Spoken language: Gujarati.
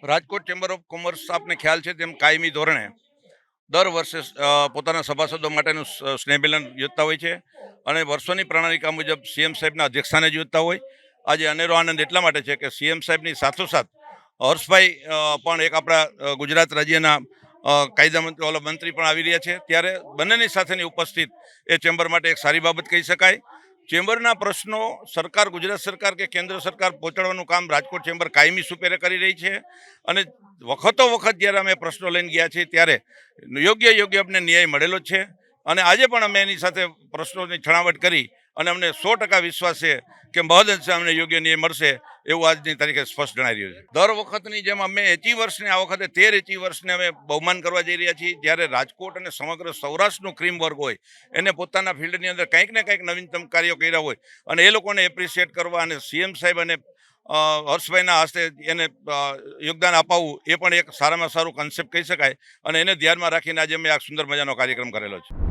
રાજકોટ ચેમ્બર ઓફ કોમર્સ આપને ખ્યાલ છે તેમ કાયમી ધોરણે દર વર્ષે પોતાના સભાસદો માટેનું સ્નેહમિલન યોજતા હોય છે અને વર્ષોની પ્રણાલિકા મુજબ સીએમ સાહેબના અધ્યક્ષસ્થાને જ યોજતા હોય. આજે અનેરો આનંદ એટલા માટે છે કે સીએમ સાહેબની સાથોસાથ હર્ષભાઈ પણ એક આપણા ગુજરાત રાજ્યના કાયદા મંત્રી પણ આવી રહ્યા છે. ત્યારે બંનેની સાથેની ઉપસ્થિત એ ચેમ્બર માટે એક સારી બાબત કહી શકાય. ચેમ્બરના પ્રશ્નો સરકાર, ગુજરાત સરકાર કે કેન્દ્ર સરકાર પહોંચાડવાનું કામ રાજકોટ ચેમ્બર કાયમી સુપેરે કરી રહી છે અને વખતો વખત જ્યારે અમે પ્રશ્નો લઈને ગયા છીએ ત્યારે યોગ્ય અમને ન્યાય મળેલો જ છે અને આજે પણ અમે એની સાથે પ્રશ્નોની છણાવટ કરી અને અમને 100% વિશ્વાસ છે કે મહદઅંશે અમને યોગ્ય ન્યાય મળશે એવું આજની તારીખે સ્પષ્ટ જણાઈ રહ્યું છે. દર વખતની જેમ અમે એચીવર્સને આ વખતે 13 એચીવર્સને અમે બહુમાન કરવા જઈ રહ્યા છીએ. જ્યારે રાજકોટ અને સમગ્ર સૌરાષ્ટ્રનું ક્રીમ વર્ગ હોય એને પોતાના ફિલ્ડની અંદર કંઈક ને કંઈક નવીનતમ કાર્યો કર્યા હોય અને એ લોકોને એપ્રિશિએટ કરવા અને સીએમ સાહેબ અને હર્ષભાઈના હસ્તે એને યોગદાન અપાવવું એ પણ એક સારામાં સારું કન્સેપ્ટ કહી શકાય અને એને ધ્યાનમાં રાખીને આજે અમે આ સુંદર મજાનો કાર્યક્રમ કરેલો છે.